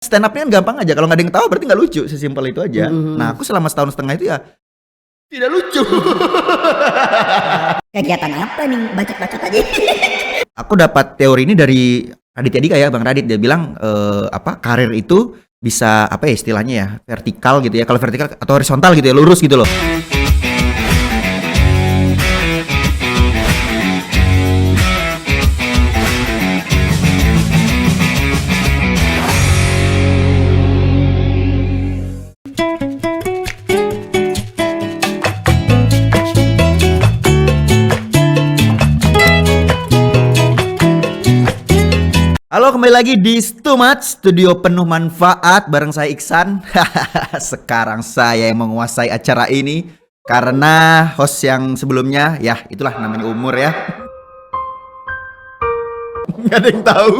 stand up-nya kan gampang aja. Kalau nggak ada yang tahu berarti nggak lucu, sesimpel itu aja. Nah, aku selama setahun setengah itu ya tidak lucu. Kegiatan apa nih? Bacot-bacot aja. Aku dapat teori ini dari Raditya Dika ya, Bang Radit. Dia bilang karir itu bisa apa ya istilahnya ya, vertikal gitu ya. Kalau vertikal atau horizontal gitu ya, lurus gitu loh. Halo, kembali lagi di Stumat, studio penuh manfaat bareng saya Iksan. Sekarang saya yang menguasai acara ini karena host yang sebelumnya, ya itulah namanya umur ya. Nggak ada yang tahu.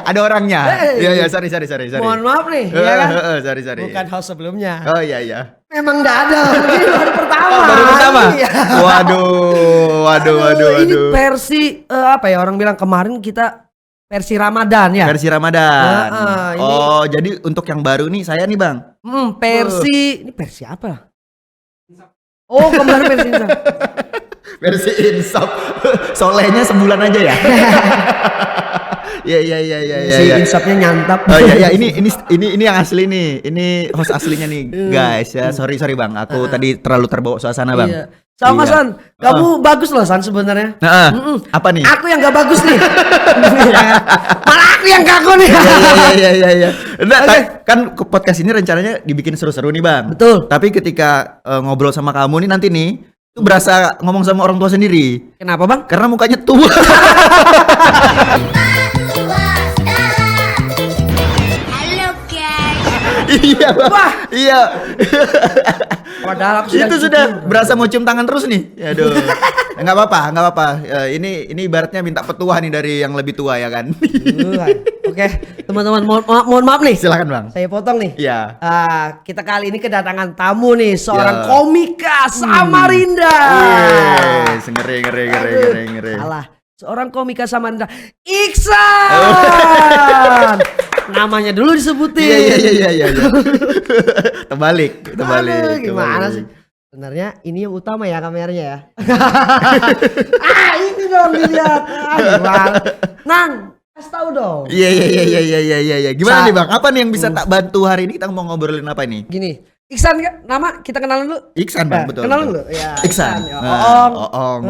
Ada orangnya. Iya, sorry. Mohon maaf nih, ya kan? Sorry. Bukan host sebelumnya. Oh iya. Memang nggak ada. Ini baru pertama. Baru pertama. Iya. Waduh. Ini versi apa ya, orang bilang kemarin kita versi Ramadan ya. Versi Ramadan. Ini. Jadi untuk yang baru nih saya nih, Bang. Ini versi apa? Oh, kemarin versi Insaf. Versi Insaf. Solehnya sebulan aja ya. Iya. Si Insafnya nyantap. Oh iya, ini yang asli nih. Ini host aslinya nih, guys ya. Sorry Bang, aku tadi terlalu terbawa suasana, Bang. Iya. Sama San, kamu bagus loh San sebenarnya. Apa nih? Aku yang gak bagus nih. Malah aku yang kaku nih. Iya. Kan podcast ini rencananya dibikin seru-seru nih, Bang. Betul. Tapi ketika ngobrol sama kamu nih nanti nih, itu berasa ngomong sama orang tua sendiri. Kenapa, Bang? Karena mukanya tua. Iya, Bang. Wah. Iya. Padahal aku Itu sudah berasa mau cium tangan terus nih. Aduh. Enggak apa-apa. Ini ibaratnya minta petuah nih dari yang lebih tua ya kan. Oke, teman-teman mohon maaf nih. Silakan, Bang. Saya potong nih. Iya. Kita kali ini kedatangan tamu nih, seorang Ya. komika Samarinda. Ngeri. Salah. Seorang komika Samarinda, Iksan. Namanya dulu disebutin. Iya. Terbalik. Aduh, gimana sih? Sebenarnya ini yang utama ya kameranya ya. Ini dong dilihat. Gimana? Nang, kasih tahu dong. Iya. Gimana nih, Bang? Apa nih yang bisa tak bantu hari ini? Kita mau ngobrolin apa nih? Gini, Iksan kan? Nama kita kenalan dulu. Iksan, Bang, betul. Kenalan dulu. Ya, Iksan. Ya. Bang Oong.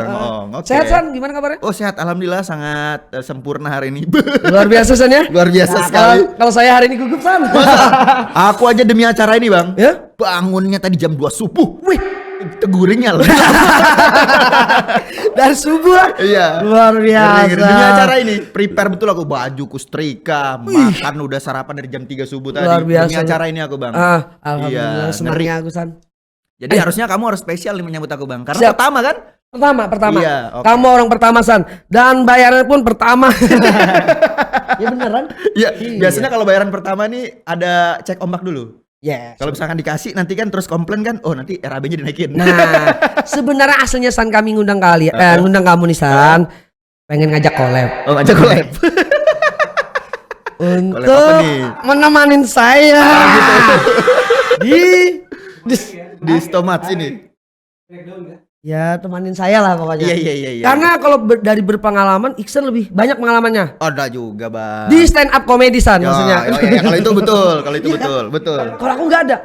Oke. Sehat San, gimana kabarnya? Oh, sehat, alhamdulillah sangat sempurna hari ini. Luar biasa San ya? Luar biasa sekali. Kalau saya hari ini gugup San. Aku aja demi acara ini, Bang. Ya? Bangunnya tadi jam 2 subuh. Wih, Teguringnya loh. dari subuh. Iya. Luar biasa. Demi acara ini prepare betul aku, bajuku setrika, makan udah sarapan dari jam 3 subuh tadi. Luar biasa. Demi acara ini aku, Bang. Alhamdulillah senangnya aku San. Jadi harusnya kamu harus spesial nih menyambut aku, Bang. Karena Siap. pertama kan? Pertama. Iya, oke. Kamu orang pertama San. Dan bayarannya pun pertama. Ya beneran? Iya, biasanya kalau bayaran pertama nih ada cek ombak dulu. Yes. Kalau misalkan dikasih nanti kan terus komplain kan, oh nanti RAB-nya dinaikin. Nah, sebenarnya aslinya San kami ngundang ngundang kamu nih San. Pengen ngajak collab. Oh, ngajak collab. Untuk Collab apa nih? menemanin saya Di Stomat sini. ya temanin saya lah pokoknya. Iya. Karena kalau dari berpengalaman Iksan lebih banyak pengalamannya Ada juga, Bang. di stand up comedy San maksudnya. Ya, kalau itu betul, betul. Kalau aku nggak ada,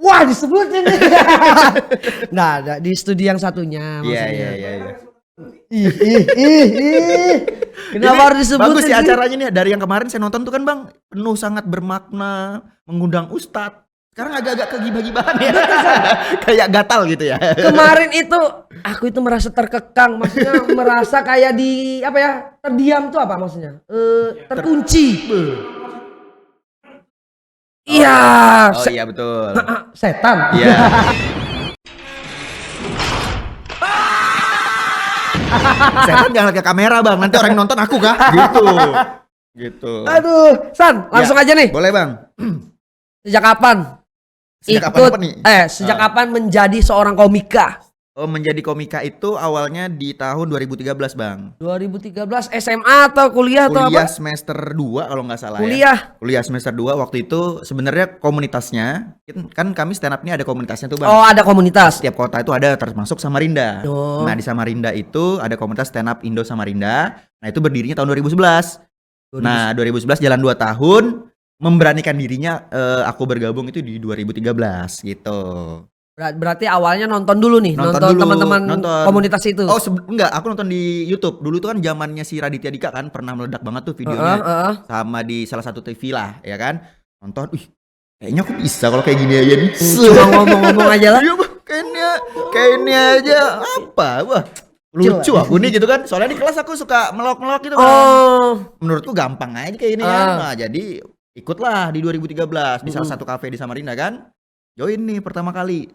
wah disebutin. Nggak ada di studi yang satunya maksudnya. Iya. Kenapa harus disebutin? Bagus sih acaranya nih. Dari yang kemarin saya nonton tuh kan, Bang, penuh sangat bermakna, mengundang ustadz. Sekarang agak-agak kegibah-gibahan ya. Kayak gatal gitu ya. Kemarin itu aku itu merasa terkekang, maksudnya merasa kayak di apa ya, terdiam tuh apa maksudnya? Terkunci. Iya. Oh iya betul. Setan. Iya. Setan jangan ke kamera, Bang. Nanti orang yang nonton aku kah? Gitu. Aduh, San, langsung aja nih. Boleh, Bang. Sejak kapan? Sejak kapan apa nih? Sejak kapan menjadi seorang komika? Oh, menjadi komika itu awalnya di tahun 2013, Bang. 2013 SMA atau kuliah atau Kuliah apa? semester 2 kalau nggak salah Kuliah. ya. Kuliah semester 2 waktu itu sebenarnya komunitasnya kan kami stand up ini ada komunitasnya tuh, Bang. Oh, ada komunitas. Setiap kota itu ada termasuk Samarinda. Oh. Nah, di Samarinda itu ada komunitas stand up Indo Samarinda. Nah, itu berdirinya tahun 2011. Nah, 2011 jalan 2 tahun memberanikan dirinya aku bergabung itu di 2013 gitu. Berarti awalnya nonton dulu nih, Nonton nonton dulu, teman-teman nonton. komunitas itu. Oh, enggak, aku nonton di YouTube. Dulu tuh kan zamannya si Raditya Dika kan pernah meledak banget tuh videonya. Sama di salah satu TV lah, ya kan? Nonton, kayaknya aku bisa kalau kayak gini aja nih. Cuma ngomong-ngomong aja lah. Iya, Bang, kayak ini aja apa? Wah, lucu aku nih gitu kan. Soalnya di kelas aku suka melok-melok gitu kan. Oh, Menurutku gampang aja kayak gini kan. Nah, jadi ikutlah di 2013 di salah satu kafe di Samarinda kan. Join nih pertama kali.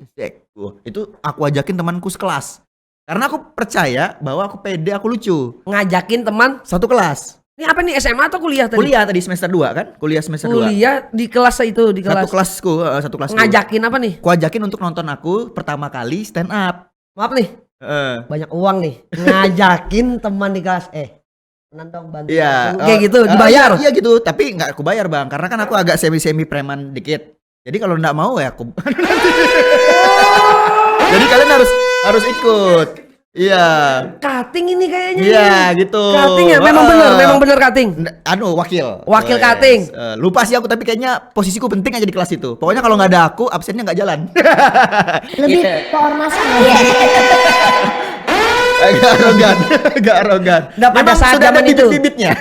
Itu aku ajakin temanku sekelas. Karena aku percaya bahwa aku pede, aku lucu. ngajakin teman. Satu kelas. Ini apa nih, SMA atau kuliah tadi? Kuliah tadi semester 2 kan? Kuliah semester 2. Kuliah di kelas itu, di kelas. Satu kelasku. Ngajakin apa nih? Aku ajakin untuk nonton aku pertama kali stand up. Maaf nih, banyak uang nih. Ngajakin teman di kelas. Tenan dong bantu. Iya. Kayak gitu, dibayar. Iya gitu, tapi nggak aku bayar, Bang. Karena kan aku agak semi-semi preman dikit. Jadi kalau nggak mau ya aku. Jadi kalian harus ikut. Iya. Cutting ini kayaknya. Iya gitu. Cutting ya, memang bener cutting. Wakil. Wakil Yes. cutting. Lupa sih aku tapi kayaknya posisiku penting aja di kelas itu. Pokoknya kalau nggak ada aku absennya nggak jalan. Lebih ke ormasan ya. Agak arogan. Nggak pada Memang saat sudah ada zaman itu. bibit-bibitnya.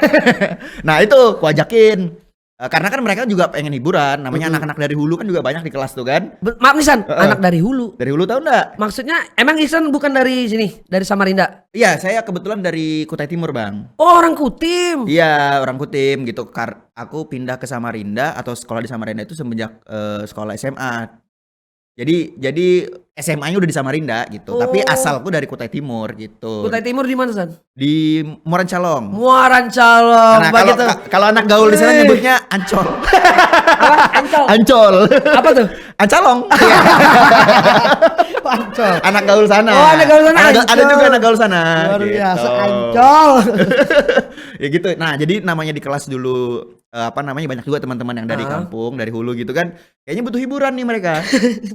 Nah itu aku ajakin. Karena kan mereka juga pengen hiburan. Namanya anak-anak dari Hulu kan juga banyak di kelas tuh kan. Maaf nih San, anak dari Hulu. Dari Hulu tahu nggak? Maksudnya emang Ihsan bukan dari sini, dari Samarinda? Iya, saya kebetulan dari Kutai Timur, Bang. Oh, orang Kutim. Iya, orang Kutim gitu. Aku pindah ke Samarinda atau sekolah di Samarinda itu semenjak sekolah SMA. Jadi SMA-nya udah di Samarinda gitu. Tapi asalku dari Kutai Timur gitu. Kutai Timur di mana San? Di Muaran Calong. Muaran Calong. Nah, begitu. kalau anak gaul di sana nyebutnya Ancol. Apa? Ancol. Ancol. Apa tuh? Ancalong. Ancol. Anak gaul sana. Oh, anak gaul sana, Ada Ancol. juga anak gaul sana. Luar biasa, Gitu. Ancol. Ya gitu. Nah, jadi namanya di kelas dulu banyak juga teman-teman yang dari kampung, dari Hulu gitu kan. Kayaknya butuh hiburan nih mereka.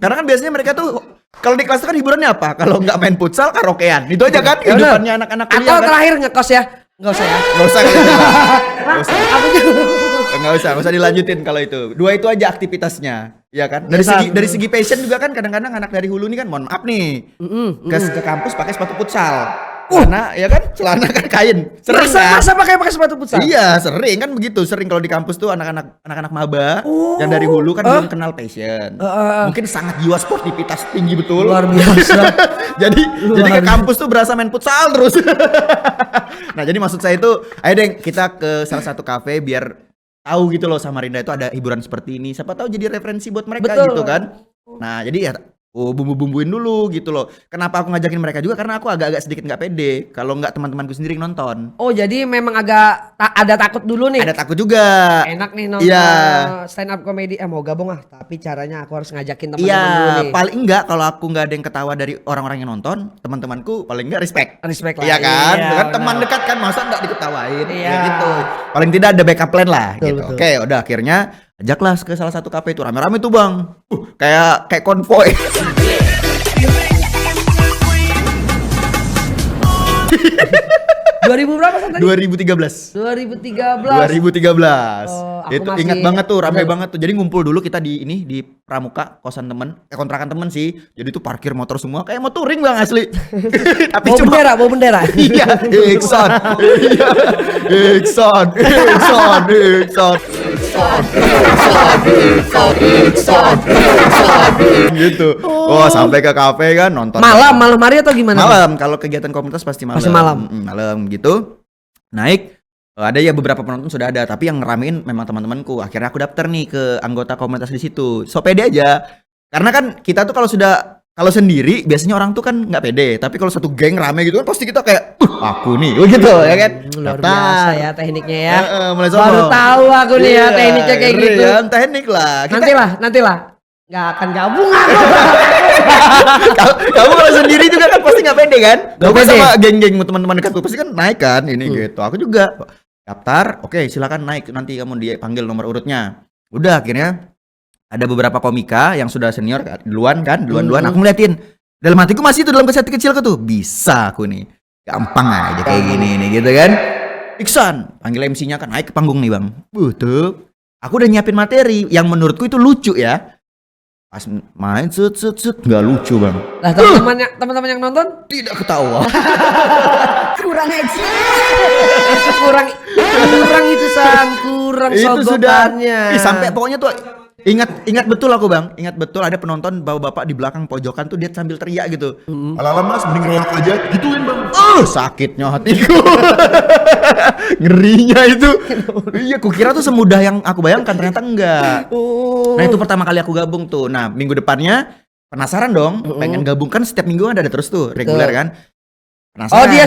Karena kan biasanya mereka tuh kalau di kelas itu kan hiburannya apa? Kalau nggak main futsal, karaokean. Itu aja kan Ya bener. kehidupannya anak-anak kuliah Atau kan. terakhir ngekos ya? Nggak usah ya? Nggak usah gitu. Nggak usah. Aku juga. Nggak usah dilanjutin kalau itu. Dua itu aja aktivitasnya. Ya kan? Dari segi passion juga kan kadang-kadang anak dari Hulu nih kan mohon maaf nih. Ke kampus pakai sepatu futsal. Karena ya kan celana kan kain. Sering kan? Masa pakai sepatu futsal? Iya, sering kan begitu. Sering kalau di kampus tuh anak-anak maba yang dari Hulu kan belum kenal passion. Mungkin sangat jiwa sportivitas tinggi betul. Luar biasa. jadi ke kampus tuh berasa main futsal terus. Nah, jadi maksud saya itu, ayo deh kita ke salah satu kafe biar tahu gitu loh Samarinda itu ada hiburan seperti ini. Siapa tahu jadi referensi buat mereka Betul. gitu kan. Nah, jadi ya bumbu-bumbuin dulu gitu loh. Kenapa aku ngajakin mereka juga? Karena aku agak-agak sedikit nggak pede kalau nggak teman-temanku sendiri yang nonton. Oh, jadi memang agak ada takut dulu nih. Ada takut juga. Enak nih nonton Iya. stand up comedy. Mau gabung tapi caranya aku harus ngajakin teman-teman Iya, dulu nih. paling enggak kalau aku nggak ada yang ketawa dari orang-orang yang nonton, teman-temanku paling enggak respect. Respect lah. Iya kan? Iya, Kan benar. teman dekat kan masa enggak diketawain. Iya. Ya gitu. Paling tidak ada backup plan lah Betul, gitu. betul. Oke, udah akhirnya ajaklah ke salah satu kafe itu rame-rame tuh, Bang. Kayak konvoy. 2000 berapa San tadi? 2013. 2013. Oh, aku Itu masih ingat banget tuh, rame bener. banget tuh. Jadi ngumpul dulu kita di Pramuka, kosan temen, kontrakan temen sih. Jadi tuh parkir motor semua kayak mau touring, Bang, asli. Tapi Bawa bendera. Iya, Iksan. Iya. Iksan. Gitu. Oh, sampai ke kafe kan nonton. Malam hari atau gimana? Malam, kalau kegiatan komunitas pasti malam. Pasti malam. Malam gitu. Naik ada ya beberapa penonton sudah ada, tapi yang ngeramein memang teman-temanku. Akhirnya aku daftar nih ke anggota komunitas di situ. So pede aja. Karena kan kita tuh kalau sendiri biasanya orang tuh kan nggak pede, tapi kalau satu geng rame gitu kan pasti kita kayak aku nih gitu ya kan. Luar biasa ya tekniknya ya. Mulai Baru sono. tahu aku nih ya Iya, tekniknya kayak ngeri gitu. kan, teknik lah. Nantilah. nggak akan gabung aku. Kamu kalau sendiri juga kan pasti nggak pede kan? Nggak Tapi pede. sama geng-geng teman-teman dekatku pasti kan naik kan ini gitu. Aku juga daftar, oke silakan naik nanti kamu dipanggil nomor urutnya. Udah akhirnya ada beberapa komika yang sudah senior duluan. Aku ngeliatin dalam hatiku masih itu dalam hati kecilku tuh bisa aku nih gampang aja kayak gini nih gitu kan. Iksan panggil MC-nya kan naik ke panggung nih bang. Tuh aku udah nyiapin materi yang menurutku itu lucu ya. Pas main set nggak lucu bang. Lah teman-teman yang nonton Tidak ketawa. Kurang aja. kurang itu San, kurang Itu sudah. sogokannya. Sampai pokoknya tuh ingat betul aku bang. Ingat betul ada penonton bapak-bapak di belakang pojokan tuh dia sambil teriak gitu. Alah mas mending ngelak aja. Gituin bang. Sakitnya hatiku. Ngerinya itu. Iya kukira tuh semudah yang aku bayangkan ternyata enggak. Oh. Nah itu pertama kali aku gabung tuh. Nah minggu depannya penasaran dong. Pengen gabung kan setiap minggu ada terus tuh reguler kan. Penasaran. Oh dia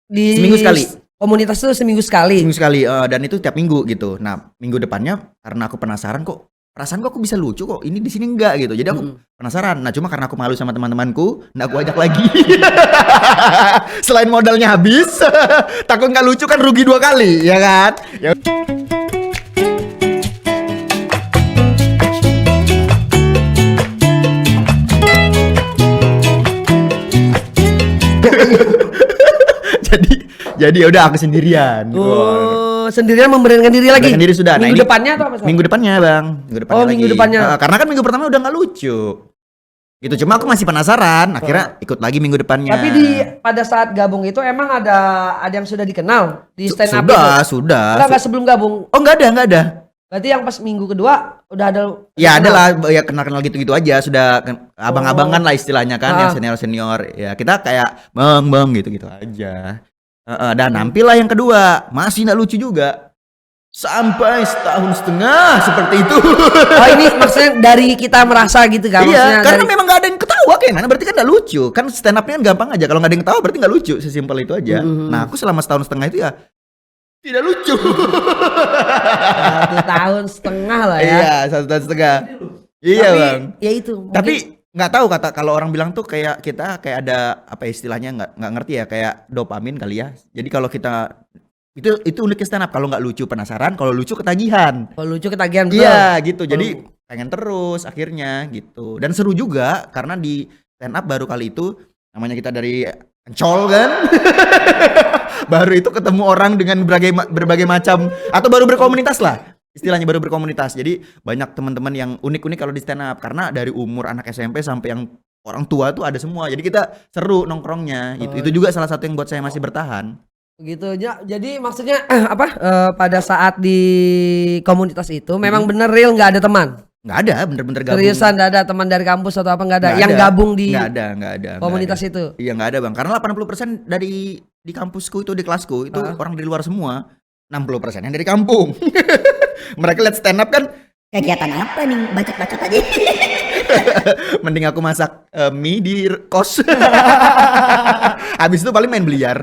di Seminggu sekali. Komunitas itu seminggu sekali. Seminggu sekali dan itu tiap minggu gitu. Nah minggu depannya karena aku penasaran kok perasaan kok aku bisa lucu kok ini di sini enggak gitu. Jadi aku penasaran. Nah cuma karena aku malu sama teman-temanku, nah aku ajak lagi. Selain modalnya habis, takut nggak lucu kan rugi 2 kali, ya kan? Ya. jadi ya udah aku sendirian. Oh, sendirian memberanikan diri lagi. Memberanikan diri sudah. Nah, Minggu ini depannya atau apa? San? Minggu depannya bang. Minggu depannya. Karena kan minggu pertama udah nggak lucu. Gitu cuma aku masih penasaran. Akhirnya ikut lagi minggu depannya. Tapi pada saat gabung itu emang ada yang sudah dikenal di stand up Sudah. Enggak sebelum gabung. Oh nggak ada. Berarti yang pas minggu kedua udah ada. Ya ada lah ya kenal gitu aja sudah abang-abangan lah istilahnya kan yang senior. Ya kita kayak bang gitu aja. Dan nampil lah yang kedua masih nggak lucu juga. Sampai 1,5 tahun seperti itu. Oh ini maksudnya dari kita merasa gitu kan? Iya, karena memang gak ada yang ketawa kayak mana, berarti kan gak lucu. Kan stand up-nya kan gampang aja, kalau gak ada yang ketawa berarti gak lucu, sesimpel itu aja. Nah aku selama 1,5 tahun itu ya tidak lucu. 1,5 tahun lah ya. Iya, 1,5 tahun. Iya Tapi, bang. Ya itu. Tapi nggak tahu kata kalau orang bilang tuh kayak kita kayak ada apa istilahnya nggak ngerti ya kayak dopamin kali ya. Jadi kalau kita itu uniknya stand up, kalau nggak lucu penasaran, kalau lucu ketagihan. Kalau lucu ketagihan betul. Iya gitu. Jadi pengen terus akhirnya gitu. Dan seru juga karena di stand up baru kali itu namanya kita dari Ancol kan. Baru itu ketemu orang dengan berbagai macam atau baru berkomunitas lah. Istilahnya baru berkomunitas. Jadi banyak teman-teman yang unik-unik kalau di stand up karena dari umur anak SMP sampai yang orang tua tuh ada semua. Jadi kita seru nongkrongnya. Itu juga salah satu yang buat saya masih bertahan. Gitu ya. Jadi maksudnya pada saat di komunitas itu memang bener real nggak ada teman. Nggak ada, bener-bener gabung. Seriusan nggak ada teman dari kampus atau apa nggak ada? Nggak Yang ada. gabung di nggak ada komunitas nggak ada. itu. Iya nggak ada bang. Karena 80% di kampusku itu di kelasku itu orang dari luar semua. 60% yang dari kampung. Mereka lihat stand up kan. Kegiatan apa nih? Bacot-bacot aja. Mending aku masak mie di kos. Habis itu paling main biliar.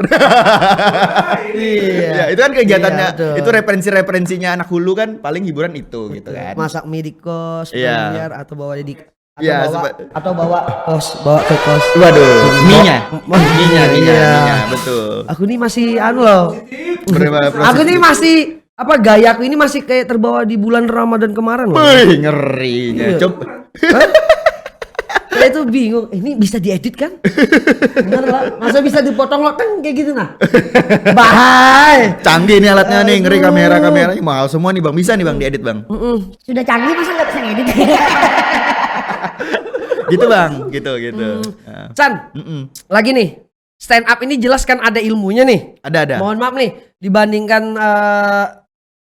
Iya, itu kan kegiatannya. Iya, betul. Itu referensinya anak hulu kan paling hiburan itu gitu kan. Masak mie di kos, Iya. biliar atau bawa di Iya, bawa ke kos. Waduh, mie-nya. Iya. Mie-nya, betul. Aku nih masih loh. Aku nih masih gayaku ini masih kayak terbawa di bulan Ramadan kemarin loh. Wih, ngerinya. Iya. Coba. Saya tuh bingung, ini bisa diedit kan? Bener lah, masa bisa dipotong loh kan kayak gitu nah. Bahaya. Canggih nih alatnya nih, ngeri kameranya mahal semua nih bang. Bisa nih bang diedit bang. Sudah canggih masa nggak bisa ngedit? Gitu bang, gitu. Nah. Chan, lagi nih. Stand up ini jelas kan ada ilmunya nih. Ada. Mohon maaf nih, dibandingkan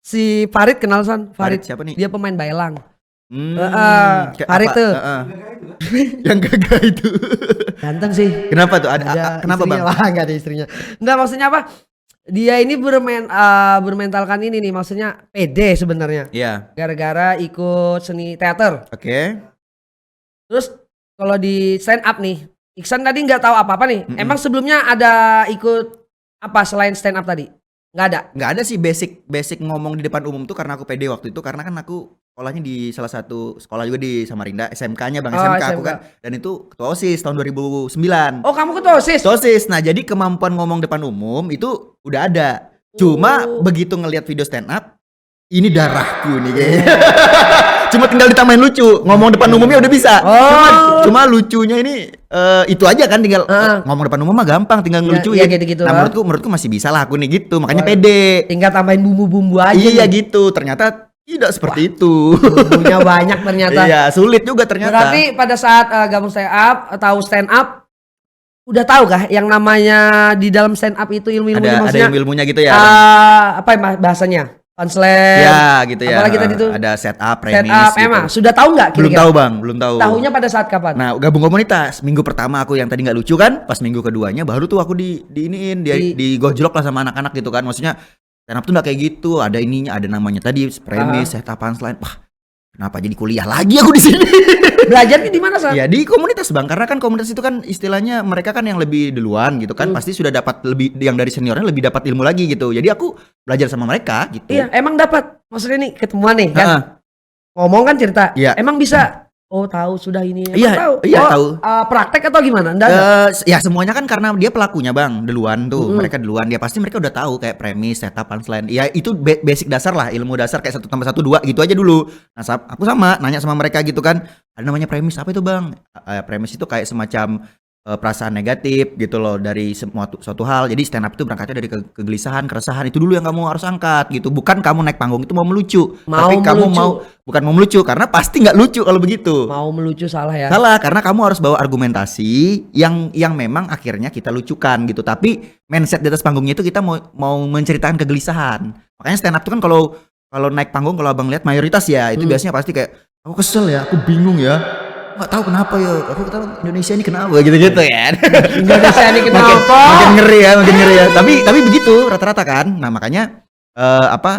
si Farid kenal San? Farid siapa nih? Dia pemain baelang. Farid tuh. Yang gagah itu. Ganteng sih. Kenapa tuh? Ada kenapa bang? Lah, enggak ada istrinya. Enggak, maksudnya apa? Dia ini bermentalkan ini nih, maksudnya pede sebenarnya. Iya. Gara-gara ikut seni teater. Oke. Terus kalau di stand up nih, Iksan tadi nggak tahu apa-apa nih. Emang sebelumnya ada ikut apa selain stand up tadi? Nggak ada. Nggak ada sih basic ngomong di depan umum tuh karena aku pede waktu itu, karena kan aku sekolahnya di salah satu sekolah juga di Samarinda, SMK-nya Bang, Oh, SMK aku SMK. kan, dan itu ketua OSIS tahun 2009. Oh, kamu ketua OSIS? OSIS. Nah, jadi kemampuan ngomong depan umum itu udah ada. Cuma Oh. begitu ngelihat video stand up, ini darahku nih kayaknya. Cuma tinggal ditambahin lucu, ngomong depan umumnya udah bisa. Cuma lucunya ini itu aja kan, tinggal ngomong depan umum mah gampang, tinggal ngelucuin. iya gitu-gitu, Nah, menurutku masih bisa lah aku nih gitu, makanya pede. Tinggal tambahin bumbu-bumbu aja. Iya nih. gitu, ternyata tidak seperti itu. Bumbunya banyak ternyata. Iya, sulit juga ternyata. Berarti pada saat gabung stand up atau stand up, udah tahu kah yang namanya di dalam stand up itu ilmu-ilmunya, ada maksudnya ilmunya gitu ya. apa ya bahasanya? Punchline. Ya gitu ya. Apalagi tadi tuh? Ada setup, Stand premis up, gitu. emang sudah tahu nggak Belum kira-kira? tahu Bang, belum tahu. Tahunya pada saat kapan? Nah, gabung komunitas. Minggu pertama aku yang tadi nggak lucu kan, pas minggu keduanya baru tuh aku diiniin, digojlok lah sama anak-anak gitu kan. Maksudnya stand up tuh nggak kayak gitu, ada ininya, ada namanya tadi premis, setup, punchline. Wah, kenapa jadi kuliah lagi aku di sini? Belajarnya di mana, San? Ya di komunitas Bang, karena kan komunitas itu kan istilahnya mereka kan yang lebih duluan gitu kan, pasti sudah dapat lebih, yang dari seniornya lebih dapat ilmu lagi gitu. Jadi aku belajar sama mereka gitu. Iya, emang dapat. Maksudnya nih ketemuan nih kan. Heeh. Ngomong kan cerita. Iya. Emang bisa. Oh, tahu sudah ini. Emang Iya, tahu. iya, Oh, tahu. Praktek atau gimana? Enggak ada. Ya semuanya kan karena dia pelakunya Bang, duluan tuh. Mereka duluan, dia pasti mereka udah tahu kayak premis, setup, punchline. Ya itu basic dasar lah, ilmu dasar kayak 1+1 2 gitu aja dulu. Nah, aku sama nanya sama mereka gitu kan. Ada namanya premis, apa itu Bang? Premis itu kayak semacam perasaan negatif gitu loh dari suatu hal. Jadi stand up itu berangkatnya dari kegelisahan, keresahan. Itu dulu yang kamu harus angkat gitu. Bukan kamu naik panggung itu mau melucu, tapi kamu bukan mau melucu, karena pasti nggak lucu kalau begitu. Mau melucu salah ya. Salah, karena kamu harus bawa argumentasi yang memang akhirnya kita lucukan gitu. Tapi mindset di atas panggungnya itu kita mau menceritakan kegelisahan. Makanya stand up itu kan kalau naik panggung, kalau Abang lihat mayoritas ya itu biasanya pasti kayak aku kesel ya, aku bingung ya, nggak tahu kenapa ya, aku tahu Indonesia ini kenapa gitu ya. Indonesia ini kenapa? makin ngeri ya. Tapi begitu rata-rata kan. Nah makanya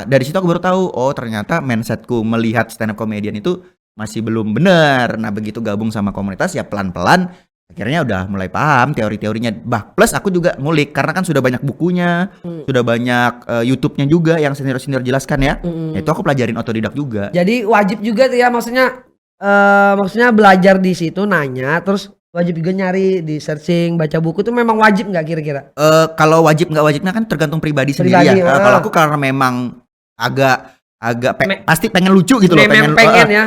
dari situ aku baru tahu, oh ternyata mindsetku melihat stand up comedian itu masih belum benar. Nah begitu gabung sama komunitas ya pelan-pelan akhirnya udah mulai paham teori-teorinya. Plus aku juga ngulik karena kan sudah banyak bukunya, sudah banyak YouTube-nya juga yang senior-senior jelaskan ya. Itu aku pelajarin otodidak juga. Jadi wajib juga tuh ya, maksudnya belajar di situ, nanya, terus wajib juga nyari di searching, baca buku tuh memang wajib nggak kira-kira? Kalau wajib nggak wajibnya kan tergantung pribadi sendiri ya. Kalau aku karena memang agak pasti pengen lucu gitu loh,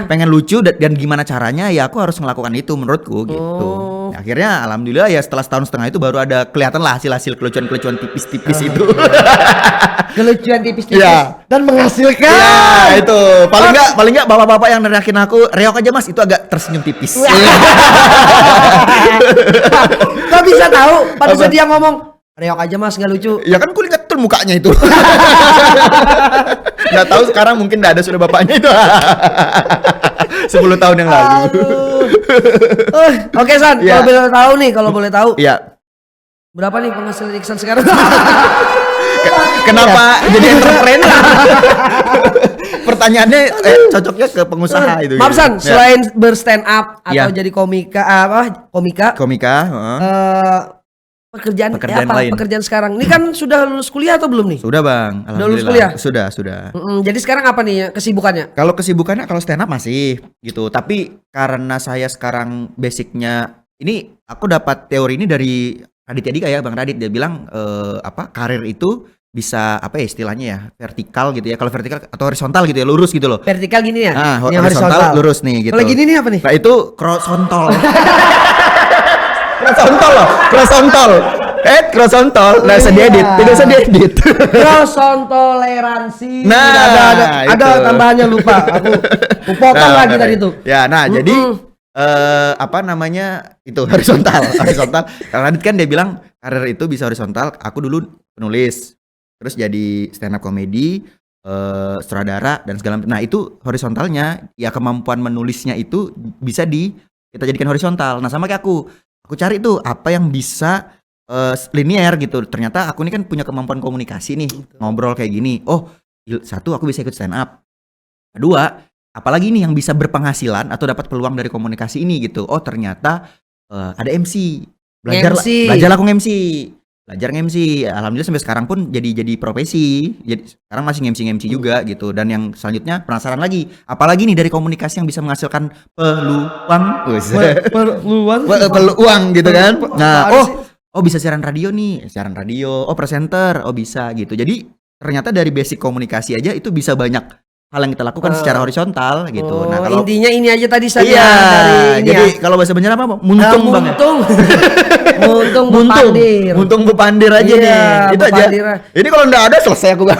pengen lucu dan gimana caranya ya aku harus melakukan itu menurutku gitu. Ya, akhirnya alhamdulillah ya setelah setahun setengah itu baru ada kelihatan lah hasil kelucuan tipis-tipis itu. Kelucuan tipis-tipis Ya. dan menghasilkan. Ya itu paling nggak bapak-bapak yang neriakin aku reok aja Mas, itu agak tersenyum tipis. Kok bisa tahu pada saat dia ngomong reok aja Mas nggak lucu? Ya kan ku lihat tuh mukanya itu. Nggak tahu sekarang mungkin nggak ada sudah bapaknya itu. 10 tahun yang lalu. Oke San, Ya. kalau boleh tahu, Iya. berapa nih penghasilan Iksan sekarang? Kenapa jadi entrepreneur? Pertanyaannya cocoknya ke pengusaha itu. Maaf San, Ya. selain berstand up atau Ya. jadi komika, Komika, heeh. pekerjaan Pekerjaan apa? lain. Pekerjaan sekarang. Ini kan sudah lulus kuliah atau belum nih? Sudah Bang, Udah lulus alhamdulillah. kuliah? Sudah. Jadi sekarang apa nih kesibukannya? Kalau kesibukannya kalau stand up masih gitu, tapi karena saya sekarang basicnya ini aku dapat teori ini dari Raditya Dika ya, Bang Radit. Dia bilang karir itu bisa apa ya istilahnya ya, vertikal gitu ya. Kalau vertikal atau horizontal gitu ya, lurus gitu loh. Vertikal gini ya? Nah, Ini horizontal lurus nih gitu. Kalau gini nih apa nih? Nah, itu crosshontol. crosshontol. Crosshontol. Nah, Iya. tidak usah diedit. Croson toleransi. Nah, ada itu. tambahannya lupa. Aku potong lagi tadi tuh. Ya, nah jadi apa namanya itu horizontal. Karena Radit kan dia bilang karir itu bisa horizontal. Aku dulu penulis, terus jadi stand up comedy, sutradara dan segala macam. Nah itu horizontalnya, ya kemampuan menulisnya itu bisa kita jadikan horizontal. Nah sama kayak aku cari tuh apa yang bisa linear gitu. Ternyata aku ini kan punya kemampuan komunikasi nih, ngobrol kayak gini. Oh, satu aku bisa ikut stand up. Kedua, apalagi nih yang bisa berpenghasilan atau dapat peluang dari komunikasi ini gitu. Oh ternyata ada MC. Belajar aku MC. belajar nge-MC. Alhamdulillah sampai sekarang pun jadi profesi. Jadi sekarang masih nge-MC juga gitu. Dan yang selanjutnya penasaran lagi, apalagi nih dari komunikasi yang bisa menghasilkan peluang. Peluang gitu kan. Nah, oh bisa siaran radio nih, siaran radio. Oh presenter, oh bisa gitu. Jadi ternyata dari basic komunikasi aja itu bisa banyak hal yang kita lakukan secara horizontal gitu. Nah, kalau intinya ini aja tadi saja iya, dari ini jadi ya. kalau bahasa Banjar apa? Muntung bang. Ya? Muntung bepandir. Muntung bepandir aja Iya, nih. Itu aja. bepandir. Ini kalau nggak ada selesai aku bang.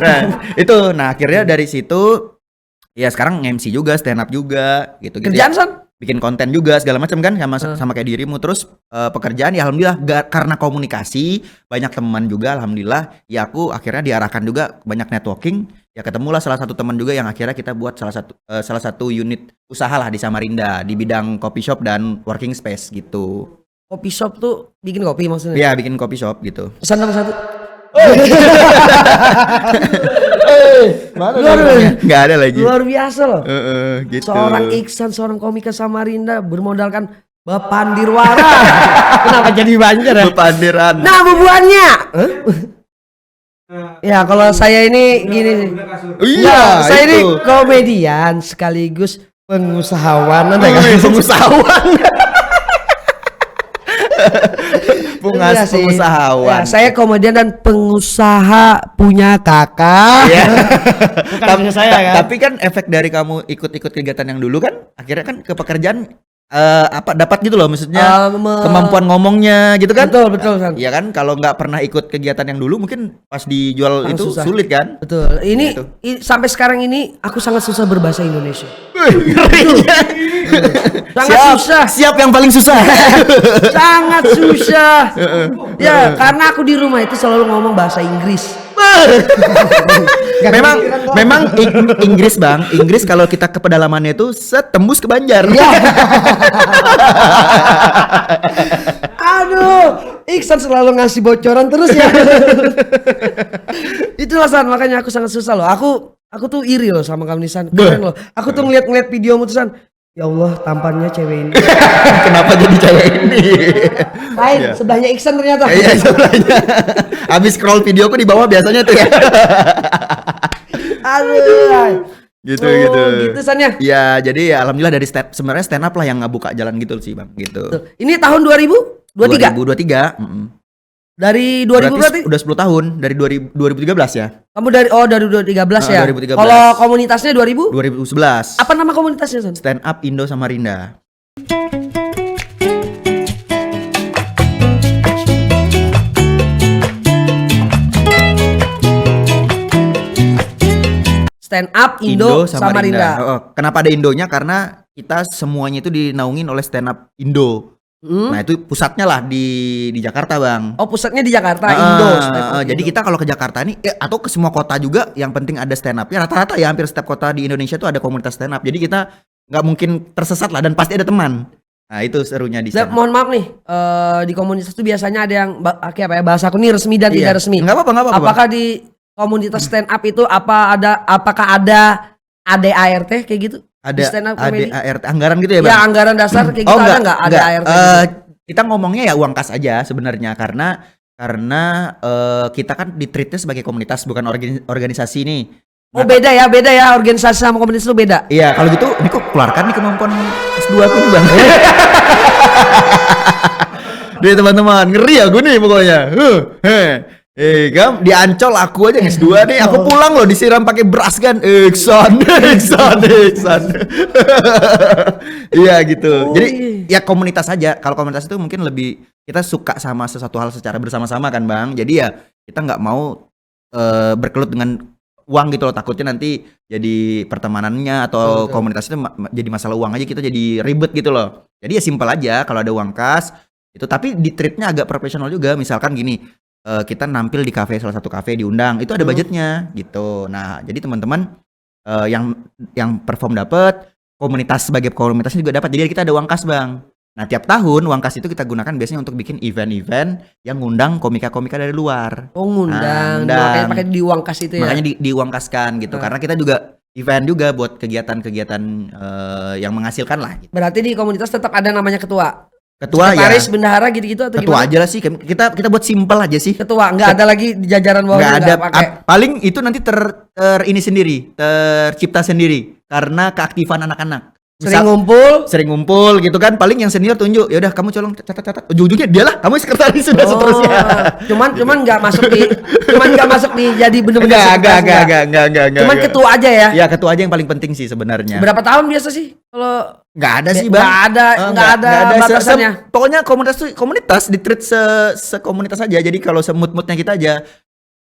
Nah, itu. Nah, akhirnya dari situ ya sekarang MC juga, stand up juga gitu. Kerjaan San? Bikin konten juga segala macam kan sama kayak dirimu. Terus pekerjaan ya alhamdulillah karena komunikasi banyak teman juga alhamdulillah ya aku akhirnya diarahkan juga banyak networking ya ketemulah salah satu teman juga yang akhirnya kita buat salah satu unit usaha lah di Samarinda di bidang coffee shop dan working space gitu. Kopi shop tuh bikin kopi maksudnya? Ya bikin coffee shop gitu. Pesan nomor 1. Nggak ada lagi. Luar biasa loh. Gitu. Seorang Iksan, seorang komika Samarinda bermodalkan Bepandirwara. Kenapa jadi Banjar ya? Bepandiran. Nah, bubuannya. Ya, kalau saya ini gini sih. Iya, saya ini itu. komedian sekaligus pengusahawan. Pengusahawan. Iya sih. Pengusahawan. Ya, saya komedian dan pengusaha punya kakak. Iya. Bukan punya saya kan. Tapi kan efek dari kamu ikut-ikut kegiatan yang dulu kan akhirnya kan ke pekerjaan dapat gitu loh maksudnya kemampuan ngomongnya gitu kan. Betul San. Iya kan kalau nggak pernah ikut kegiatan yang dulu mungkin pas dijual itu susah. sulit kan. Betul. Ini Gitu. sampai sekarang ini aku sangat susah berbahasa Indonesia. Sangat Siap, susah. siap yang paling susah. Sangat susah. Ya, karena aku di rumah itu selalu ngomong bahasa Inggris. memang Inggris bang, Inggris kalau kita ke pedalamannya itu tembus ke Banjar. Ya. Aduh, Iksan selalu ngasih bocoran terus ya. Itulah San, makanya aku sangat susah loh. Aku tuh iri loh sama kamu Nisan. Keren loh. Aku tuh ngeliat videomu tuh San. Ya Allah, tampannya cewek ini. Kenapa jadi cewek ini? Lain, sebelahnya Iksan ternyata. Iya sebelahnya. Abis scroll videoku di bawah biasanya tuh ya. Aduh. Gitu. Gitu San ya. Ya jadi ya alhamdulillah dari sebenarnya stand up lah yang ngebuka jalan gitu sih bang. Gitu. Ini tahun 2023. 2023. Dari 2000 berarti? Udah 10 tahun dari 2013 ya. Kamu dari 2013 ya. 2013. Kalau komunitasnya 2011. Apa nama komunitasnya San? Stand up Indo Samarinda. Stand up Indo Samarinda. Kenapa ada Indonya? Karena kita semuanya itu dinaungin oleh stand up Indo. Nah itu pusatnya lah di Jakarta bang. Oh pusatnya di Jakarta, Indo. Jadi kita kalau ke Jakarta nih atau ke semua kota juga yang penting ada stand up. Ya rata-rata ya hampir setiap kota di Indonesia tuh ada komunitas stand up. Jadi kita nggak mungkin tersesat lah dan pasti ada teman. Nah itu serunya di stand up. Mohon maaf nih, di komunitas itu biasanya ada yang bahasa aku nih resmi dan tidak resmi. Nggak apa-apa. Apakah di komunitas stand up itu apakah ada ADART kayak gitu? Ada ADART anggaran gitu ya bang? Ya anggaran dasar kayak gitu ada nggak? Ada ART gitu? Kita ngomongnya ya uang kas aja sebenarnya karena kita kan ditreatnya sebagai komunitas bukan organisasi nih. Oh beda ya organisasi sama komunitas itu beda. Iya kalau gitu ini kok keluarkan nih kemampuan S2 aku nih bang. Deh teman-teman ngeri aku nih pokoknya. Gam di Ancol aku aja S2 nih, aku pulang loh disiram pakai beras kan. Iksan. Iya gitu. Jadi ya komunitas aja. Kalau komunitas itu mungkin lebih kita suka sama sesuatu hal secara bersama-sama kan, Bang. Jadi ya kita nggak mau berkelut dengan uang gitu loh, takutnya nanti jadi pertemanannya atau komunitas itu jadi masalah uang aja kita jadi ribet gitu loh. Jadi ya simpel aja kalau ada uang kas itu, tapi di treatnya agak profesional juga. Misalkan gini, kita nampil di kafe, salah satu kafe diundang, itu ada budgetnya gitu. Nah jadi teman-teman yang perform dapat, komunitas sebagai komunitasnya juga dapat. Jadi kita ada uang kas, Bang. Nah tiap tahun uang kas itu kita gunakan biasanya untuk bikin event-event yang ngundang komika-komika dari luar. Oh ngundang, makanya pakai di uang kas itu ya. Makanya di uang kaskan gitu, karena kita juga event juga buat kegiatan-kegiatan yang menghasilkan lah gitu. Berarti di komunitas tetap ada namanya ketua. Ketua ya. Sekretaris, bendahara gitu-gitu atau Ketua gimana? aja lah sih. Kita buat simpel aja sih. Ketua, nggak ada lagi di jajaran bawah, Nggak ada. pakai. Paling itu nanti ini sendiri, tercipta sendiri karena keaktifan anak-anak. Sering ngumpul. Sering ngumpul gitu kan, paling yang senior tunjuk, ya udah kamu colong catat, ujung-ujungnya dialah kamu sekretaris sudah seterusnya. Cuman nggak masuk di jadi bener-bener sekretaris, enggak. cuman ketua aja ya. Ya ketua aja yang paling penting sih sebenarnya. Berapa tahun biasa sih kalau Nggak ada sih bang. nggak ada batasannya. Pokoknya komunitas di treat sekomunitas aja. Jadi kalau semut-mutnya kita aja,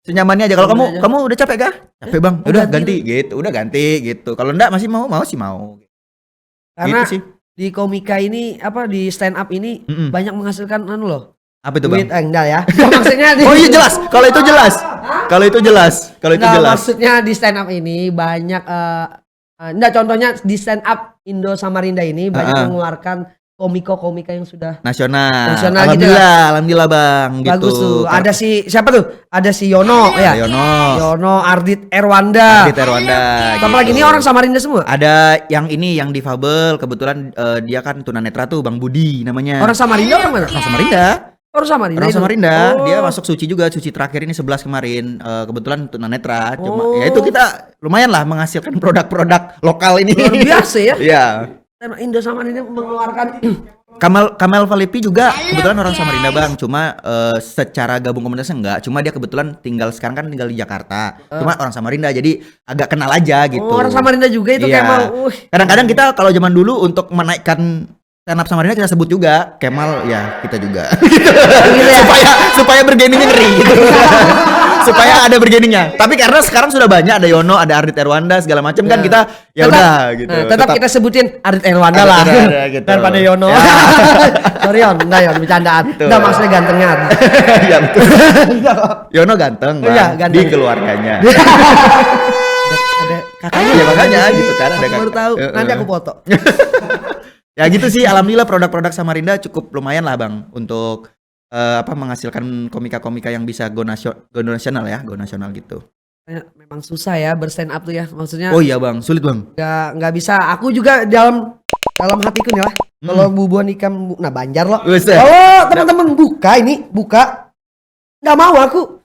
senyamannya aja. Kalau kamu udah capek kah? Capek bang. Udah ganti gitu. Udah ganti gitu. Kalau enggak masih mau sih mau. Karena gitu sih. di komika ini di stand up ini banyak menghasilkan loh. Apa itu Duit bang? enggak ya. Maksudnya Oh iya jelas. Kalau itu jelas. Enggak, maksudnya di stand up ini banyak contohnya di stand up Indo Samarinda ini banyak mengeluarkan komika yang sudah Nasional gitu. Alhamdulillah bang. Bagus gitu. tuh. Ada siapa tuh? Ada si Yono ya. Yono, Ardit Erwanda. Sama lagi ini orang Samarinda semua. Ada yang ini yang difabel, kebetulan dia kan tunanetra tuh Bang Budi namanya. Orang Samarinda orang mana? Orang Samarinda. Orang Samarinda. Dia masuk suci juga, suci terakhir ini 11 kemarin. Kebetulan tunanetra, cuma ya itu kita lumayan lah menghasilkan produk-produk lokal ini. Luar biasa ya. Iya. Indo Samarinda mengeluarkan Kamal Falipi juga kebetulan orang Samarinda bang, cuma secara gabung komunitasnya enggak, cuma dia kebetulan sekarang tinggal di Jakarta, cuma orang Samarinda jadi agak kenal aja gitu. Orang Samarinda juga itu Kemal. Kadang-kadang kita kalau zaman dulu untuk menaikkan stand up Samarinda kita sebut juga Kemal, ya kita juga supaya bergeningnya ngeri gitu. Supaya ada bergeningnya. Tapi karena sekarang sudah banyak, ada Yono, ada Ardit Erwanda segala macam kan kita ya udah gitu. Tetap kita sebutin Ardit Erwanda lah. Gitu. Daripada Yono. Sorry enggak bercandaan. Enggak maksudnya gantengnya. Iya betul. Yono ganteng bang. Iya, ganteng. Di keluarganya. Ada kakaknya Ya makanya gitu kan ada baru tahu. Nanti aku foto. Ya gitu sih, alhamdulillah produk-produk Samarinda cukup lumayan lah bang untuk menghasilkan komika-komika yang bisa go nasional gitu. Memang susah ya berstand up tuh ya, maksudnya. Oh iya bang, sulit bang. Nggak bisa. Aku juga dalam hatiku nih lah. Kalau bubuan ikan, Banjar loh. Buset. Kalau teman-teman buka, nggak mau aku.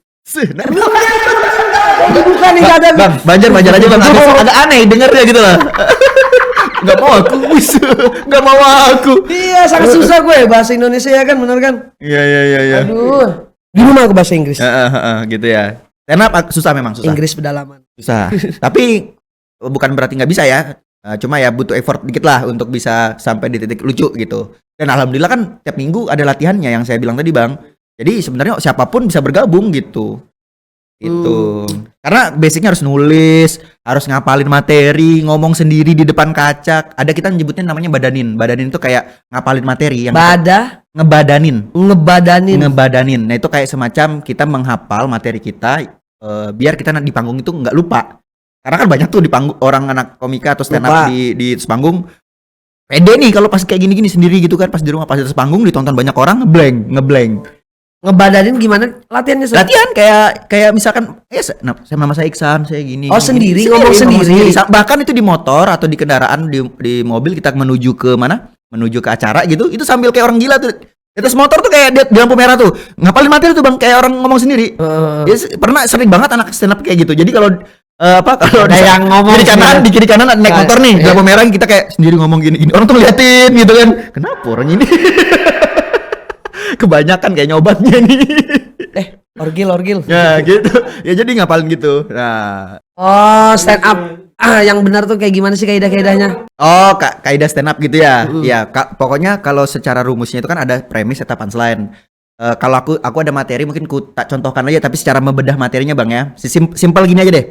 Bukan nih nggak ada. Bang, Banjar aja bang. Agak aneh dengernya gitu lah. Nggak mau aku. Iya, sangat susah gue bahasa Indonesia ya kan, bener kan? Iya. Aduh, gimana aku bahasa Inggris? Gitu ya. Karena susah memang susah. Inggris pedalaman. Susah. Tapi bukan berarti nggak bisa ya. Cuma ya butuh effort dikit lah untuk bisa sampai di titik lucu gitu. Dan alhamdulillah kan tiap minggu ada latihannya yang saya bilang tadi bang. Jadi sebenarnya siapapun bisa bergabung gitu. Karena basicnya harus nulis, harus ngapalin materi, ngomong sendiri di depan kaca. Ada kita nyebutnya namanya badanin. Badanin itu kayak ngapalin materi yang ngebadanin. Nah itu kayak semacam kita menghafal materi kita biar kita di panggung itu nggak lupa. Karena kan banyak tuh di panggung orang anak komika atau stand up di panggung. Pede nih kalau pas kayak gini-gini sendiri gitu kan, pas di rumah pas di atas panggung ditonton banyak orang ngeblank. Ngebadanin gimana latihannya? Latihan kayak misalkan saya nama saya Iksan, saya gini. Oh sendiri ngomong sendiri. Bahkan itu di motor atau di kendaraan di mobil kita menuju ke mana? Menuju ke acara gitu. Itu sambil kayak orang gila tuh. Di atas motor tuh kayak di lampu merah tuh. Ngapalin materi tuh bang kayak orang ngomong sendiri. Pernah sering banget anak stand up kayak gitu. Jadi kalau kalau ada yang ngomong di kiri kanan naik motor nih, lampu merah kita kayak sendiri ngomong gini. Orang tuh liatin gitu kan. Kenapa orang ini? Kebanyakan kayaknya obatnya nih. Orgil. Ya gitu. Ya jadi ngapalin gitu. Nah. Oh, stand up. Yang benar tuh kayak gimana sih kaidah-kaidahnya? Oh, kaidah stand up gitu ya. Ya, pokoknya kalau secara rumusnya itu kan ada premis atau punchline. Kalau aku ada materi mungkin ku tak contohkan aja tapi secara membedah materinya Bang ya. Simpel gini aja deh.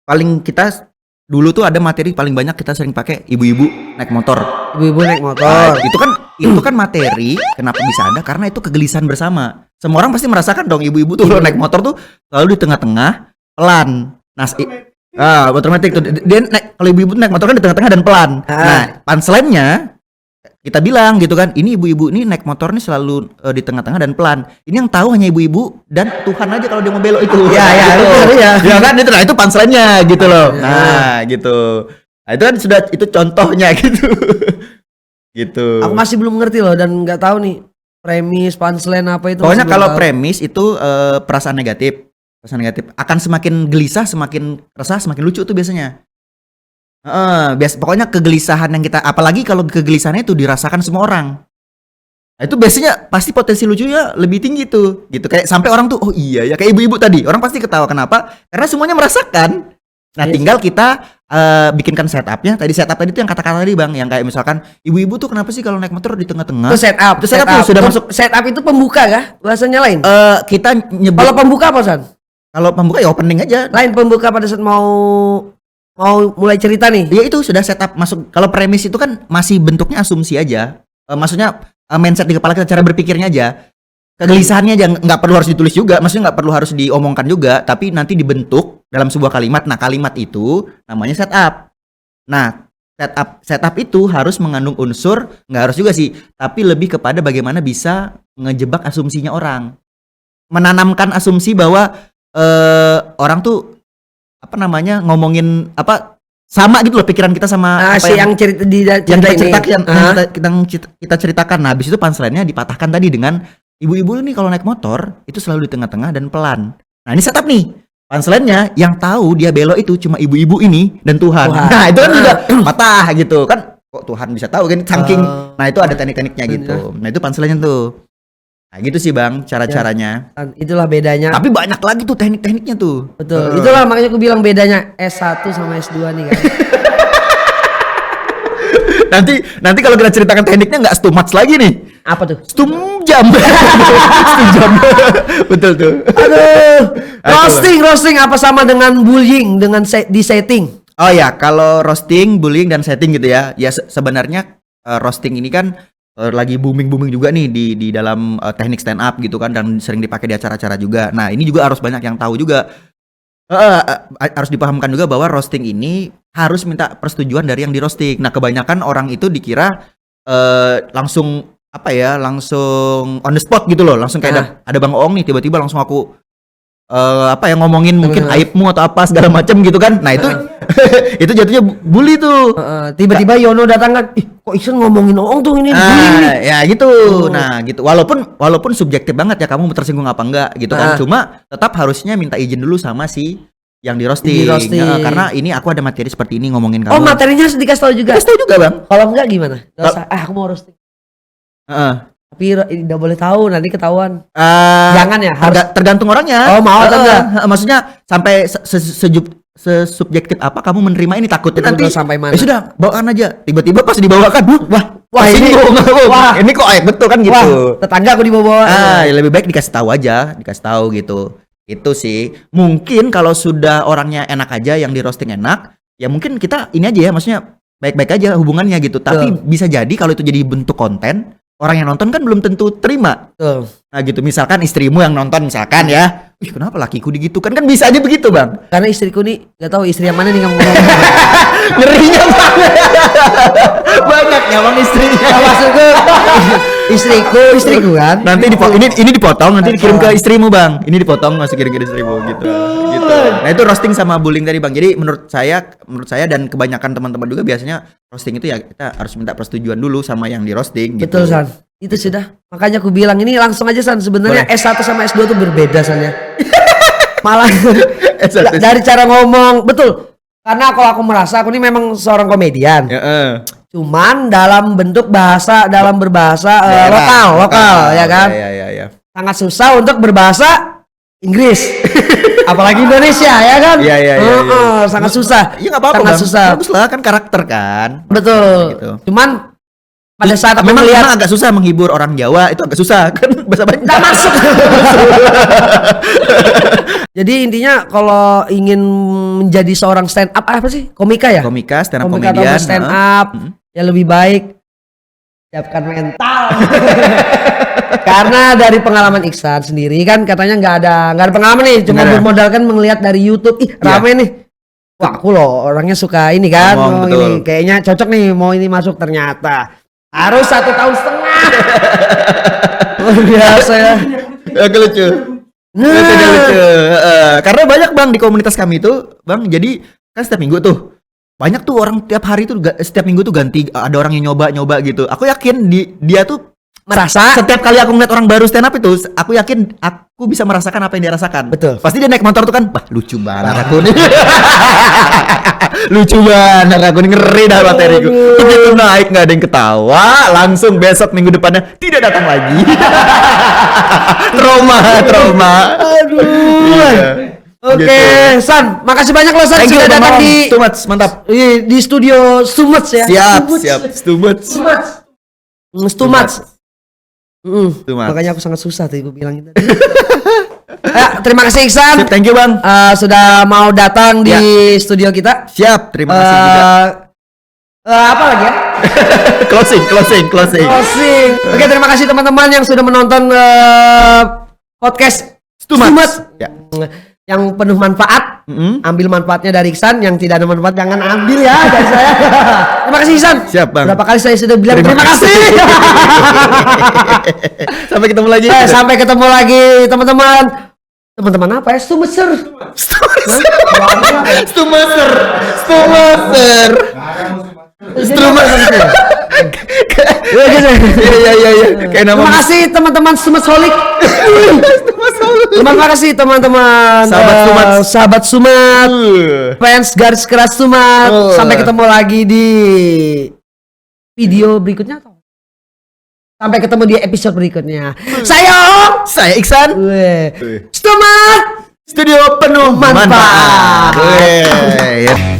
Paling kita dulu tuh ada materi paling banyak kita sering pakai ibu-ibu naik motor. Itu kan materi kenapa bisa ada karena itu kegelisahan bersama. Semua orang pasti merasakan dong ibu-ibu tuh kalau naik motor tuh selalu di tengah-tengah pelan. Otomatis tuh dia naik, kalau ibu-ibu naik motor kan di tengah-tengah dan pelan. Nah, punchline-nya kita bilang gitu kan, ini ibu-ibu ini naik motor nih selalu di tengah-tengah dan pelan. Ini yang tahu hanya ibu-ibu dan Tuhan aja kalau dia mau belok itu. Ya kan itu itu punchline-nya gitu loh. Nah, gitu. Nah, itu kan itu contohnya gitu. Gitu. Aku masih belum ngerti loh dan nggak tahu nih premis, punchline apa itu. Pokoknya masih belum kalau tahu. premis itu perasaan negatif. Perasaan negatif akan semakin gelisah, semakin resah, semakin lucu tuh biasanya. Pokoknya kegelisahan yang kita, apalagi kalau kegelisahannya itu dirasakan semua orang. Nah, itu biasanya pasti potensi lucunya lebih tinggi tuh, gitu. Kayak sampai orang tuh, oh iya ya, kayak ibu-ibu tadi, orang pasti ketawa. Kenapa? Karena semuanya merasakan. Nah, Yes. tinggal kita bikinkan setupnya. Setup tadi itu yang kata-kata tadi bang, yang kayak misalkan ibu-ibu tuh kenapa sih kalau naik motor di tengah-tengah? Itu setup. Itu setup tuh, sudah masuk. Setup itu pembuka kah? Bahasanya lain. Kita nyebut Kalau pembuka apa San? kalau pembuka ya opening aja. Lain pembuka pada saat mau mulai cerita nih. Ya itu sudah setup masuk. Kalau premis itu kan masih bentuknya asumsi aja. Maksudnya mindset di kepala kita, cara berpikirnya aja. Kegelisahannya aja nggak perlu harus ditulis juga. Maksudnya nggak perlu harus diomongkan juga. Tapi nanti dibentuk dalam sebuah kalimat. Nah kalimat itu namanya setup. Nah setup itu harus mengandung unsur, nggak harus juga sih. Tapi lebih kepada bagaimana bisa ngejebak asumsinya orang. Menanamkan asumsi bahwa orang tuh apa namanya ngomongin apa sama gitu loh pikiran kita sama apa Si yang cerita di yang cerita kita ini. ceritakan, kita ceritakan. Nah, habis itu punchline-nya dipatahkan tadi dengan ibu-ibu ini kalau naik motor itu selalu di tengah-tengah dan pelan. Nah, ini setup nih. Punchline-nya yang tahu dia belok itu cuma ibu-ibu ini dan Tuhan. Tuhan. Nah, itu kan juga patah gitu kan. Kok Tuhan bisa tahu kan saking. Oh. Nah, itu ada teknik-tekniknya gitu. Nah, itu punchline-nya tuh. Nah, gitu sih, Bang, cara-caranya. Itulah bedanya. Tapi banyak lagi tuh teknik-tekniknya tuh. Betul. Itulah makanya aku bilang bedanya S1 sama S2 nih kan. Nanti kalau kita ceritakan tekniknya nggak too much lagi nih. Apa tuh? Jam. Jam. Betul tuh. Aduh. Roasting apa sama dengan bullying dengan di setting? Oh ya, kalau roasting, bullying dan setting gitu ya. Ya sebenarnya roasting ini kan lagi booming juga nih di dalam teknik stand up gitu kan, dan sering dipakai di acara-acara juga. Nah, ini juga harus banyak yang tahu juga. Harus dipahamkan juga bahwa roasting ini harus minta persetujuan dari yang di roasting. Nah, kebanyakan orang itu dikira langsung langsung on the spot gitu loh, langsung kayak ada Bang Oong nih tiba-tiba langsung aku ngomongin mungkin aibmu atau apa segala macam gitu kan. Nah, itu itu jatuhnya bully tuh. Tiba-tiba Yono datang kan, ih kok Iksan ngomongin Oong tuh ini bullying nih. Ya gitu. Nah, gitu. Walaupun subjektif banget ya kamu tersinggung apa enggak gitu kan. Cuma tetap harusnya minta izin dulu sama si yang di roasting. Karena ini aku ada materi seperti ini ngomongin kamu. Oh, materinya harus dikasih tahu juga. Kasih tahu juga, Bang. Kalau enggak gimana? Gak usah, aku mau roasting. Tapi udah boleh tahu nanti ketahuan. Jangan ya, harus tergantung orangnya. Oh, mau atau enggak? Maksudnya sampai sesubjektif apa kamu menerima ini, takutnya nanti sampai mana? Ya sudah, bawakan aja. Tiba-tiba pas dibawakan, wah ini wah. ini kok aib betul kan gitu. Wah, tetangga aku dibawa. Ya lebih baik dikasih tahu aja, gitu. Itu sih. Mungkin kalau sudah orangnya enak aja, yang di roasting enak, ya mungkin kita ini aja ya, maksudnya baik-baik aja hubungannya gitu. Tapi bisa jadi kalau itu jadi bentuk konten, orang yang nonton kan belum tentu terima. Nah gitu, misalkan istrimu yang nonton misalkan ya, ih kenapa lakiku digitukan, kan bisa aja begitu Bang. Karena istriku nih gak tahu istri yang mana nih ngomong. Ngerinya banget. Banyak nyawang istrinya. Maksudku istriku kan. Nanti ini dipotong, nanti dikirim ke istrimu Bang. Ini dipotong masih kirim ke istrimu gitu. Nah itu roasting sama bullying tadi Bang. Jadi menurut saya dan kebanyakan teman-teman juga biasanya roasting itu ya kita harus minta persetujuan dulu sama yang di roasting gitu. Betul San. Itu sudah. Makanya aku bilang ini langsung aja San. Sebenarnya S1 sama S2 tuh berbeda San ya. Malah dari cara ngomong, betul. Karena kalau aku merasa aku ini memang seorang komedian. Cuman dalam bentuk bahasa, dalam berbahasa lokal ya kan. Iya. Sangat susah untuk berbahasa Inggris. Apalagi Indonesia ya kan. Iya. Sangat susah. Iya enggak apa-apa. Sangat Bang. susah. Bagus lah kan karakter kan. Betul. Gitu. Cuman pada saat aku memang melihat agak susah menghibur orang Jawa, itu agak susah kan bahasa banyak. nggak masuk. Jadi intinya kalau ingin menjadi seorang stand up apa sih? Komika ya? Komika, stand up Komika atau komedian. stand up ya lebih baik siapkan mental. Karena dari pengalaman Iksan sendiri kan katanya nggak ada pengalaman nih, cuma bermodalkan melihat dari YouTube. Ih, rame nih. Wah, aku loh orangnya suka ini kan. Ini kayaknya cocok nih mau ini masuk, ternyata harus 1,5 tahun. Luar biasa ya. Agak lucu. Lucu. Karena banyak Bang di komunitas kami itu, Bang. Jadi kan setiap minggu tuh banyak tuh orang tiap hari tuh setiap minggu tuh ganti, ada orang yang nyoba gitu. Aku yakin dia tuh Merasa setiap kali aku ngeliat orang baru stand up itu, aku yakin aku bisa merasakan apa yang dia rasakan. Betul. Pasti dia naik motor tuh kan, bah lucu banget aku nih. Lucu banget aku nih, ngeri dah materiku. Begitu naik nggak ada yang ketawa, langsung besok minggu depannya tidak datang lagi. Trauma. Aduh. Iya. Oke, Gitu. San, makasih banyak loh San Thank you, sudah Bang datang Maung. di Too much, mantap. di studio Stumets ya. Siap. Stumut. Stumets. Stumets. Makanya aku sangat susah tadi gue bilang gitu. Ya, terima kasih Iksan. Thank you, Bang. Sudah mau datang di studio kita. Siap, terima kasih juga. Apa lagi ya? Closing. Closing. Oke, terima kasih teman-teman yang sudah menonton podcast Stumets. Ya. yang penuh manfaat. Ambil manfaatnya dari Iksan, yang tidak ada manfaat jangan ambil ya dari saya. Terima kasih Iksan. Siap, Bang. Berapa kali saya sudah bilang terima kasih. Sampai ketemu lagi. Sampai ketemu lagi teman-teman. Teman-teman apa ya? Stumeser. Iya. Kayak nama Terima kasih teman-teman Stumesholik. Terima kasih teman-teman sahabat Sumat, fans garis keras Sumat. Sampai ketemu lagi di video berikutnya atau? Sampai ketemu di episode berikutnya. Saya Iksan. Stumat Studio penuh manfaat. manfaat.